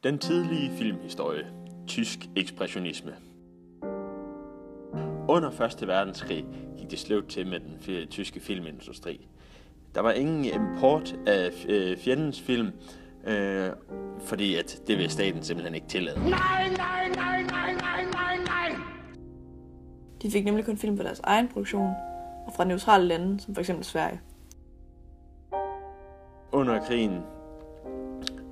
Den tidlige filmhistorie. Tysk ekspressionisme. Under 1. verdenskrig gik det sløvt til med den tyske filmindustri. Der var ingen import af fjendens film, fordi at det ville staten simpelthen ikke tillade. Nej! De fik nemlig kun film på deres egen produktion og fra neutrale lande, som f.eks. Sverige. Under krigen,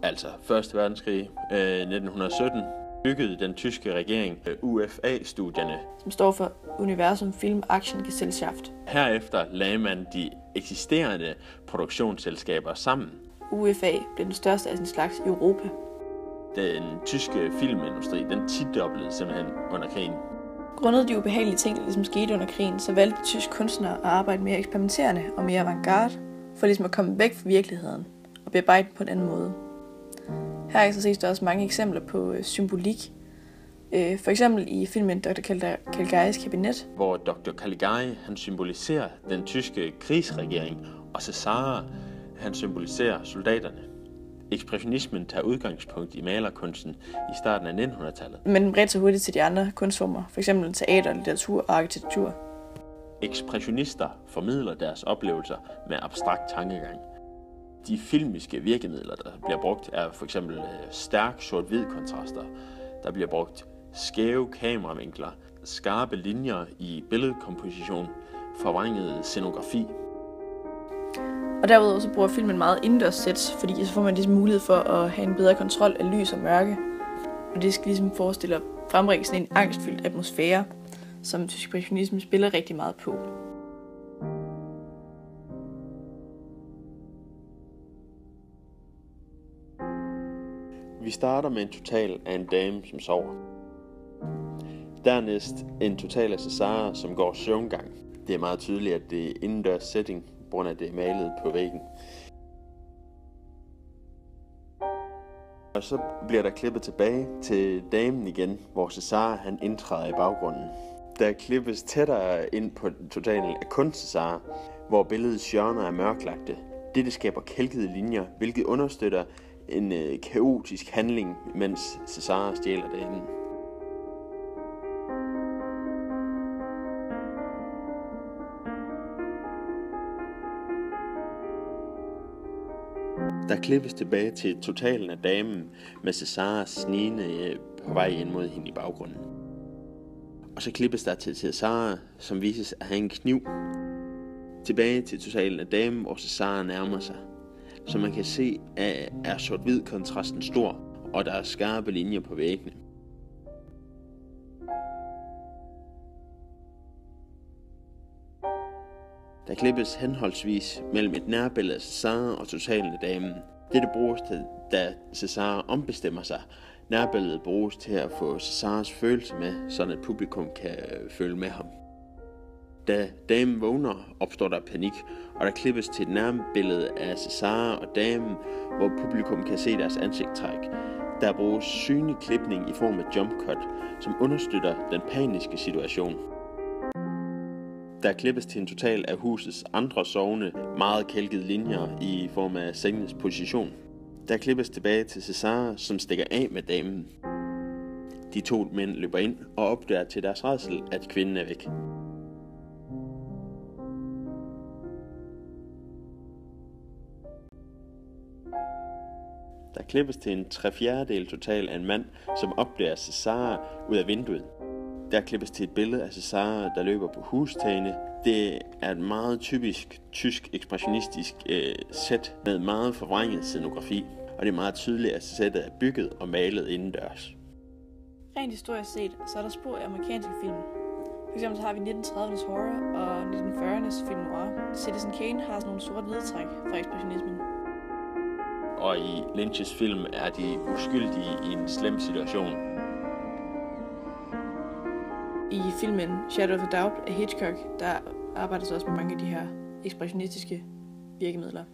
altså 1. verdenskrig 1917, byggede den tyske regering UFA-studierne, som står for Universum Film Action Gesellschaft. Herefter lagde man de eksisterende produktionsselskaber sammen. UFA blev den største af sin slags i Europa. Den tyske filmindustri, den tidoblede simpelthen under krigen. Grundet de ubehagelige ting, der ligesom skete under krigen, så valgte de tyske kunstnere at arbejde mere eksperimenterende og mere avantgarde, for ligesom at komme væk fra virkeligheden og bearbejde på en anden måde. Her så ses der også mange eksempler på symbolik. For eksempel i filmen Dr. Caligari's kabinet, hvor Dr. Caligari han symboliserer den tyske krigsregering, og Cesare han symboliserer soldaterne. Ekspressionismen tager udgangspunkt i malerkunsten i starten af 1900-tallet. Men den bredte sig hurtigt til de andre kunstformer, f.eks. teater, litteratur og arkitektur. Ekspressionister formidler deres oplevelser med abstrakt tankegang. De filmiske virkemidler, der bliver brugt, er f.eks. stærk sort-hvid kontraster. Der bliver brugt skæve kameravinkler, skarpe linjer i billedkomposition, forvrænget scenografi. Og derudover så bruger filmen meget indendørs sets, fordi så får man ligesom mulighed for at have en bedre kontrol af lys og mørke. Og det skal ligesom forestille at frembringe sådan en angstfyldt atmosfære, som tysk ekspressionisme spiller rigtig meget på. Vi starter med en total af en dame, som sover. Dernæst en total af Cesare, som går søvngang. Det er meget tydeligt, at det er indendørs setting, på grund af det er malet på væggen. Og så bliver der klippet tilbage til damen igen, hvor Cesare han indtræder i baggrunden. Der klippes tættere ind på totalen af kun Cesare, hvor billedets hjørner er mørklagte. Dette skaber kælkede linjer, hvilket understøtter en kaotisk handling, mens Cesare stjæler damen. Der klippes tilbage til totalen af damen med Cesare snigende på vej ind mod hende i baggrunden. Og så klippes der til Cesare, som vises at have en kniv. Tilbage til totalen af damen, hvor Cesare nærmer sig. Så man kan se, at er sort-hvid kontrasten stor, og der er skarpe linjer på væggene. Der klippes henholdsvis mellem et nærbillede af Cesare og totalen af damen. Dette bruges til, da Cesare ombestemmer sig. Nærbilledet bruges til at få Cesares følelse med, sådan at publikum kan føle med ham. Da damen vågner, opstår der panik, og der klippes til et nærbillede af Cesare og damen, hvor publikum kan se deres ansigtstræk. Der bruges synlig klipning i form af jump cut, som understøtter den paniske situation. Der klippes til en total af husets andre sovende, meget kælkede linjer i form af sengens position. Der klippes tilbage til Cesare, som stikker af med damen. De to mænd løber ind og opdager til deres rædsel, at kvinden er væk. Der klippes til en 3/4 total af en mand, som opdager Cesare ud af vinduet. Der klippes til et billede af Cesare, der løber på hustagene. Det er et meget typisk tysk ekspressionistisk sæt med meget forvrænget scenografi, og det er meget tydeligt, at sættet er bygget og malet indendørs. Rent historisk set, så er der spor af amerikanske film. For eksempel så har vi 1930'ernes horror og 1940'ernes film noir. Citizen Kane har sådan nogle sorte ledtræk fra ekspressionismen. Og i Lynch's film er de uskyldige i en slem situation. I filmen Shadow of a Doubt af Hitchcock, der arbejder så også med mange af de her ekspressionistiske virkemidler.